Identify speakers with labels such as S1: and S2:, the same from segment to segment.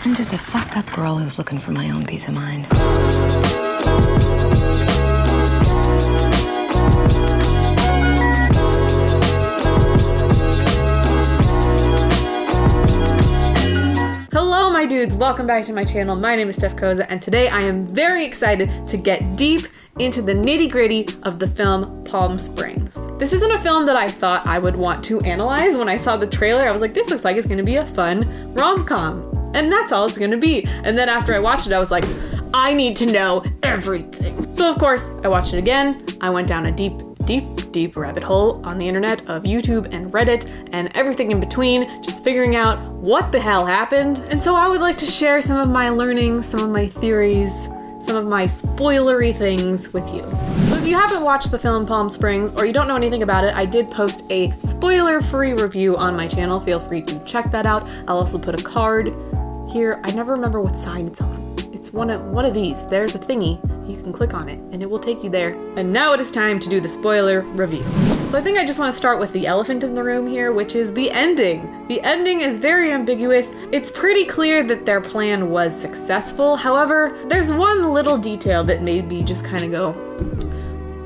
S1: I'm just a fucked up girl who's looking for my own peace of mind.
S2: Hello, my dudes. Welcome back to my channel. My name is Steph Koza, and today I am very excited to get deep into the nitty-gritty of the film Palm Springs. This isn't a film that I thought I would want to analyze. When I saw the trailer, I was like, this looks like it's going to be a fun rom-com. And that's all it's going to be. And then after I watched it, I was like, I need to know everything. So of course, I watched it again. I went down a deep rabbit hole on the internet of YouTube and Reddit and everything in between, just figuring out what the hell happened. And so I would like to share some of my learnings, some of my theories, some of my spoilery things with you. So if you haven't watched the film Palm Springs, or you don't know anything about it, I did post a spoiler-free review on my channel. Feel free to check that out. I'll also put a card here. I never remember what side it's on. It's one of these. There's a thingy. You can click on it and it will take you there. And now it is time to do the spoiler review. So I think I just want to start with the elephant in the room here, which is the ending. The ending is very ambiguous. It's pretty clear that their plan was successful. However, there's one little detail that made me just kind of go,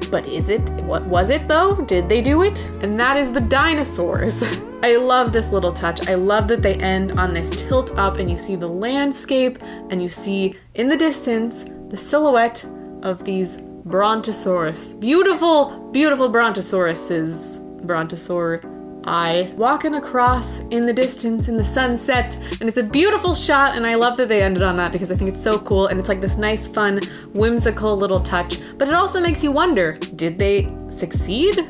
S2: but is it? What was it though? Did they do it? And that is the dinosaurs. I love this little touch. I love that they end on this tilt up and you see the landscape and you see in the distance the silhouette of these brontosaurus. Beautiful, beautiful brontosauruses. Brontosaur walking across in the distance in the sunset, and it's a beautiful shot, and I love that they ended on that because I think it's so cool, and it's like this nice, fun, whimsical little touch. But it also makes you wonder, did they succeed?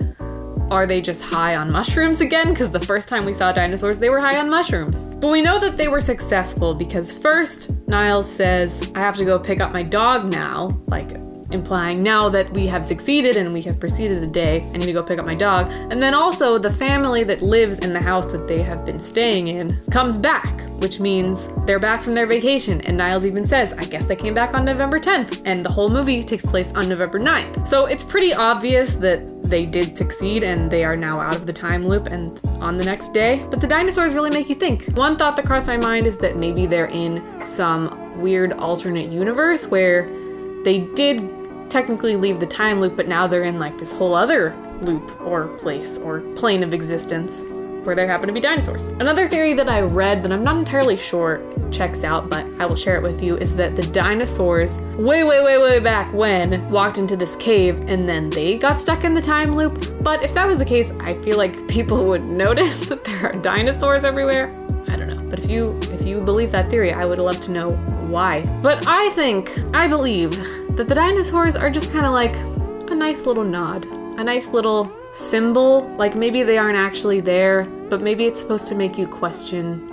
S2: Are they just high on mushrooms again? Because the first time we saw dinosaurs, they were high on mushrooms. But we know that they were successful because first, Niles says, I have to go pick up my dog now, like implying now that we have succeeded and we have proceeded a day, I need to go pick up my dog. And then also the family that lives in the house that they have been staying in comes back, which means they're back from their vacation. And Niles even says, I guess they came back on November 10th. And the whole movie takes place on November 9th. So it's pretty obvious that they did succeed and they are now out of the time loop and on the next day. But the dinosaurs really make you think. One thought that crossed my mind is that maybe they're in some weird alternate universe where they did technically leave the time loop, but now they're in like this whole other loop or place or plane of existence where there happen to be dinosaurs. Another theory that I read that I'm not entirely sure checks out, but I will share it with you, is that the dinosaurs way back when walked into this cave and then they got stuck in the time loop. But if that was the case, I feel like people would notice that there are dinosaurs everywhere. I don't know. But if you believe that theory, I would love to know why. But I believe that the dinosaurs are just kind of like a nice little nod, a nice little symbol. Like maybe they aren't actually there, but maybe it's supposed to make you question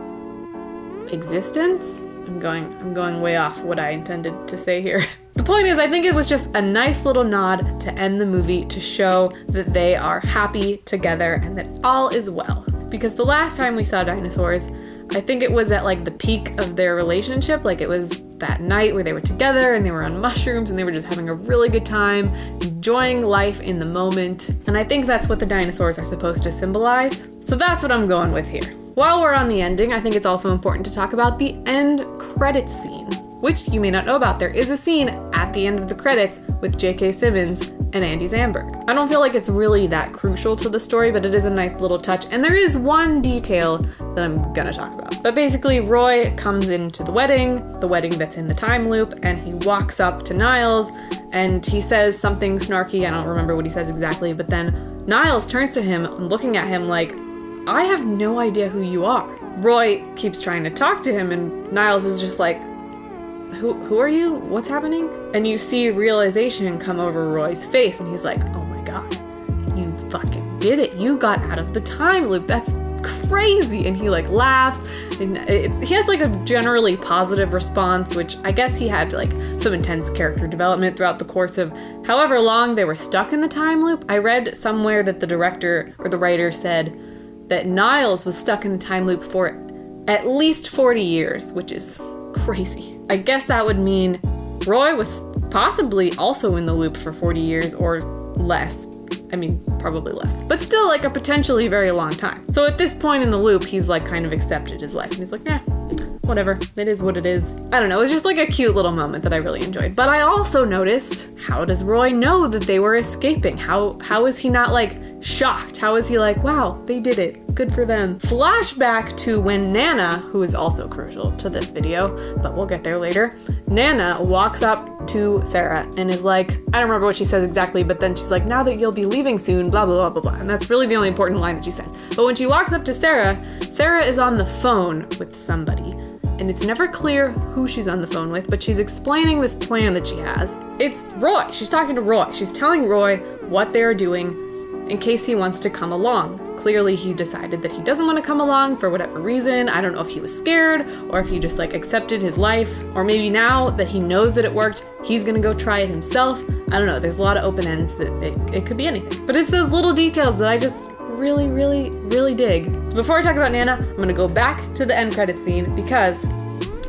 S2: existence. I'm going way off what I intended to say here. The point is, I think it was just a nice little nod to end the movie to show that they are happy together and that all is well. Because the last time we saw dinosaurs, I think it was at like the peak of their relationship. Like it was that night where they were together and they were on mushrooms and they were just having a really good time, enjoying life in the moment. And I think that's what the dinosaurs are supposed to symbolize. So that's what I'm going with here. While we're on the ending, I think it's also important to talk about the end credits scene, which you may not know about. There is a scene at the end of the credits with J.K. Simmons and Andy Samberg. I don't feel like it's really that crucial to the story, but it is a nice little touch. And there is one detail that I'm gonna talk about. But basically, Roy comes into the wedding that's in the time loop, and he walks up to Niles and he says something snarky. I don't remember what he says exactly, but then Niles turns to him, looking at him like, I have no idea who you are. Roy keeps trying to talk to him, and Niles is just like, who are you? What's happening? And you see realization come over Roy's face, and he's like, oh my god, you fucking did it. You got out of the time loop. That's crazy. And he like laughs, and he has like a generally positive response, which I guess he had like some intense character development throughout the course of however long they were stuck in the time loop. I read somewhere that the director or the writer said that Niles was stuck in the time loop for at least 40 years, which is crazy. I guess that would mean Roy was possibly also in the loop for 40 years or less. I mean, probably less, but still like a potentially very long time. So at this point in the loop, he's like kind of accepted his life and he's like, whatever, it is what it is. I don't know, it was just like a cute little moment that I really enjoyed. But I also noticed, how does Roy know that they were escaping? How is he not like shocked? How is he like, wow, they did it, good for them? Flashback to when Nana, who is also crucial to this video, but we'll get there later, Nana walks up to Sarah and is like, I don't remember what she says exactly, but then she's like, now that you'll be leaving soon, blah, blah, blah, blah, blah. And that's really the only important line that she says. But when she walks up to Sarah, Sarah is on the phone with somebody. And it's never clear who she's on the phone with, but she's explaining this plan that she has. It's Roy. She's talking to Roy. She's telling Roy what they're doing in case he wants to come along. Clearly he decided that he doesn't want to come along for whatever reason. I don't know if he was scared or if he just like accepted his life, or maybe now that he knows that it worked, he's gonna go try it himself. I don't know. There's a lot of open ends that it could be anything. But it's those little details that I just really, really, really dig. So before I talk about Nana, I'm gonna go back to the end credits scene because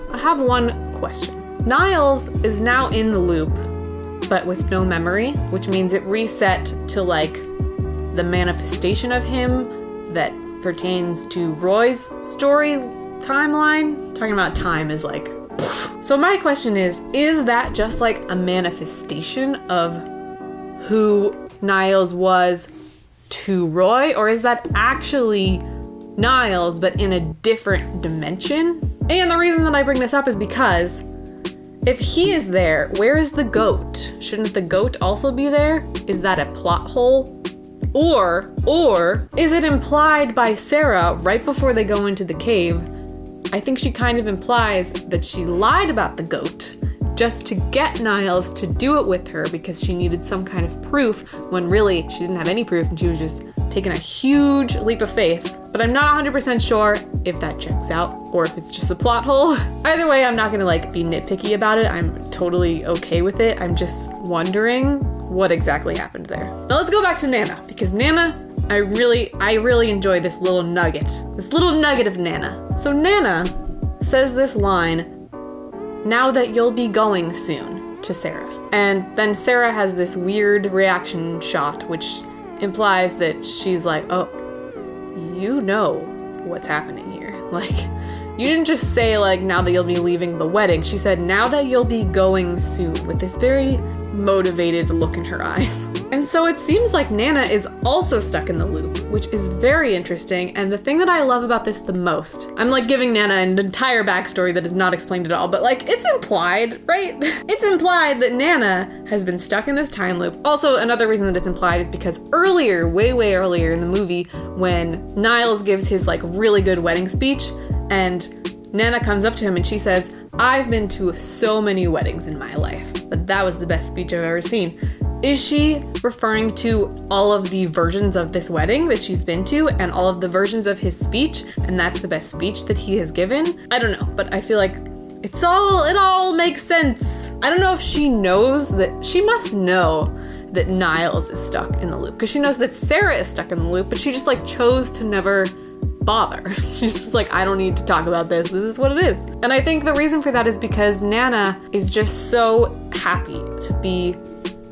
S2: I have one question. Niles is now in the loop, but with no memory, which means it reset to like the manifestation of him that pertains to Roy's story timeline. Talking about time is like, so my question is that just like a manifestation of who Niles was to Roy, or is that actually Niles but in a different dimension? And the reason that I bring this up is because if he is there, where is the goat? Shouldn't the goat also be there? Is that a plot hole? Or is it implied by Sarah right before they go into the cave? I think she kind of implies that she lied about the goat just to get Niles to do it with her because she needed some kind of proof when really she didn't have any proof and she was just taking a huge leap of faith. But I'm not 100% sure if that checks out or if it's just a plot hole. Either way, I'm not gonna like be nitpicky about it. I'm totally okay with it. I'm just wondering what exactly happened there. Now let's go back to Nana, because Nana, I really enjoy this little nugget of Nana. So Nana says this line, now that you'll be going soon, to Sarah. And then Sarah has this weird reaction shot, which implies that she's like, oh, you know what's happening here. Like, you didn't just say like, now that you'll be leaving the wedding. She said, now that you'll be going soon, with this very motivated look in her eyes. And so it seems like Nana is also stuck in the loop, which is very interesting. And the thing that I love about this the most, I'm like giving Nana an entire backstory that is not explained at all, but like it's implied, right? It's implied that Nana has been stuck in this time loop. Also, another reason that it's implied is because earlier, way earlier in the movie, when Niles gives his like really good wedding speech and Nana comes up to him and she says, I've been to so many weddings in my life, but that was the best speech I've ever seen. Is she referring to all of the versions of this wedding that she's been to and all of the versions of his speech, and that's the best speech that he has given? I don't know, but I feel like it all makes sense. I don't know if she knows that, she must know that Niles is stuck in the loop, because she knows that Sarah is stuck in the loop, but she just like chose to never bother. She's just like, I don't need to talk about this. This is what it is. And I think the reason for that is because Nana is just so happy to be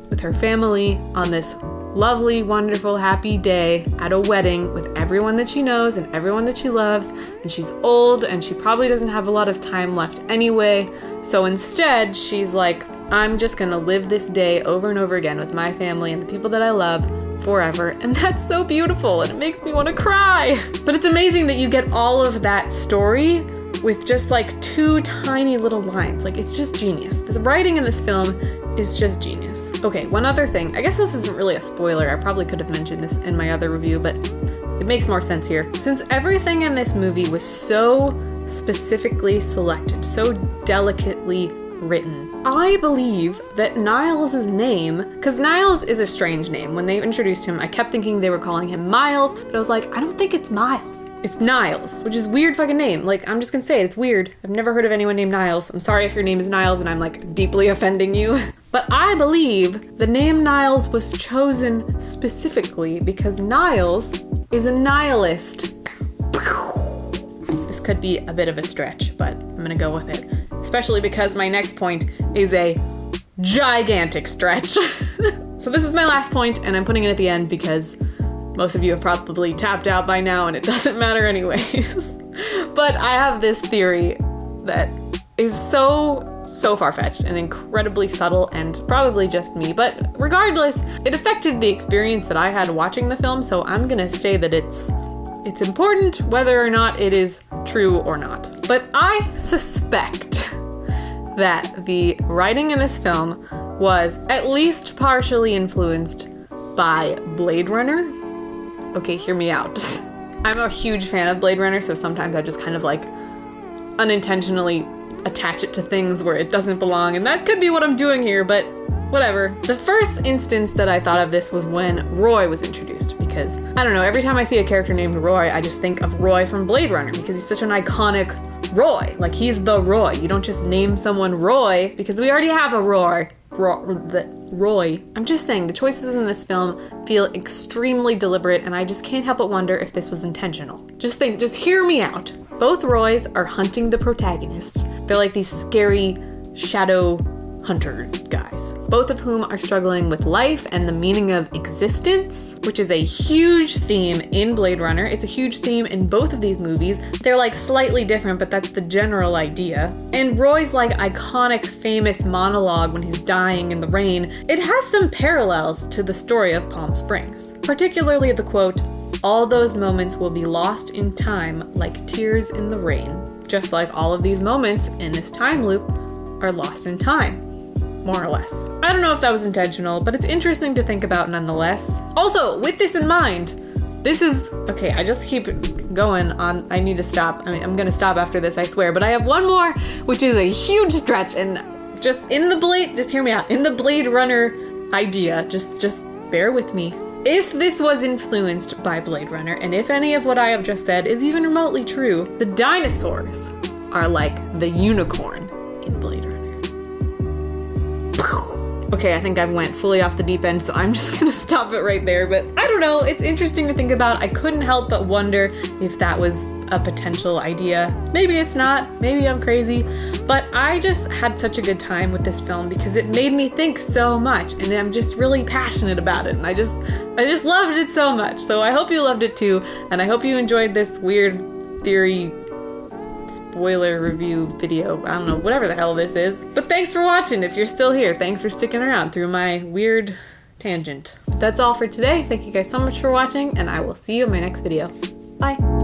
S2: with her family on this lovely, wonderful, happy day at a wedding with everyone that she knows and everyone that she loves. And she's old and she probably doesn't have a lot of time left anyway. So instead, she's like, I'm just gonna live this day over and over again with my family and the people that I love forever. And that's so beautiful and it makes me want to cry. But it's amazing that you get all of that story with just like 2 tiny little lines. Like, it's just genius. The writing in this film is just genius. Okay, one other thing. I guess this isn't really a spoiler. I probably could have mentioned this in my other review, but it makes more sense here. Since everything in this movie was so specifically selected, so delicately written, I believe that Niles' name, because Niles is a strange name. When they introduced him, I kept thinking they were calling him Miles, but I was like, I don't think it's Miles. It's Niles, which is a weird fucking name. Like, I'm just gonna say it, it's weird. I've never heard of anyone named Niles. I'm sorry if your name is Niles and I'm like deeply offending you. But I believe the name Niles was chosen specifically because Niles is a nihilist. This could be a bit of a stretch, but I'm gonna go with it. Especially because my next point is a gigantic stretch. So this is my last point and I'm putting it at the end because most of you have probably tapped out by now and it doesn't matter anyways. But I have this theory that is so far-fetched and incredibly subtle, and probably just me, but regardless, it affected the experience that I had watching the film, so I'm gonna say that it's important whether or not it is true or not. But I suspect that the writing in this film was at least partially influenced by Blade Runner. Okay, hear me out. I'm a huge fan of Blade Runner, so sometimes I just kind of like unintentionally attach it to things where it doesn't belong, and that could be what I'm doing here, but whatever. The first instance that I thought of this was when Roy was introduced, because, I don't know, every time I see a character named Roy, I just think of Roy from Blade Runner, because he's such an iconic Roy. Like, he's the Roy. You don't just name someone Roy, because we already have a Roy. I'm just saying, the choices in this film feel extremely deliberate, and I just can't help but wonder if this was intentional. Just hear me out. Both Roys are hunting the protagonist. They're like these scary shadow hunter guys, both of whom are struggling with life and the meaning of existence, which is a huge theme in Blade Runner. It's a huge theme in both of these movies. They're like slightly different, but that's the general idea. And Roy's like iconic, famous monologue when he's dying in the rain, it has some parallels to the story of Palm Springs, particularly the quote, "All those moments will be lost in time like tears in the rain." Just like all of these moments in this time loop are lost in time, more or less. I don't know if that was intentional, but it's interesting to think about nonetheless. Also, with this in mind, this is, okay, I just keep going on, I need to stop. I mean, I'm gonna stop after this, I swear, but I have one more, which is a huge stretch, and just hear me out, in the Blade Runner idea, just bear with me. If this was influenced by Blade Runner, and if any of what I have just said is even remotely true, the dinosaurs are like the unicorn in Blade Runner. Okay, I think I went fully off the deep end, so I'm just gonna stop it right there, but I don't know, it's interesting to think about. I couldn't help but wonder if that was a potential idea. Maybe it's not, maybe I'm crazy, but I just had such a good time with this film because it made me think so much, and I'm just really passionate about it, and I just loved it so much. So I hope you loved it too, and I hope you enjoyed this weird theory spoiler review video. I don't know, whatever the hell this is. But thanks for watching. If you're still here, thanks for sticking around through my weird tangent. That's all for today. Thank you guys so much for watching, and I will see you in my next video. Bye.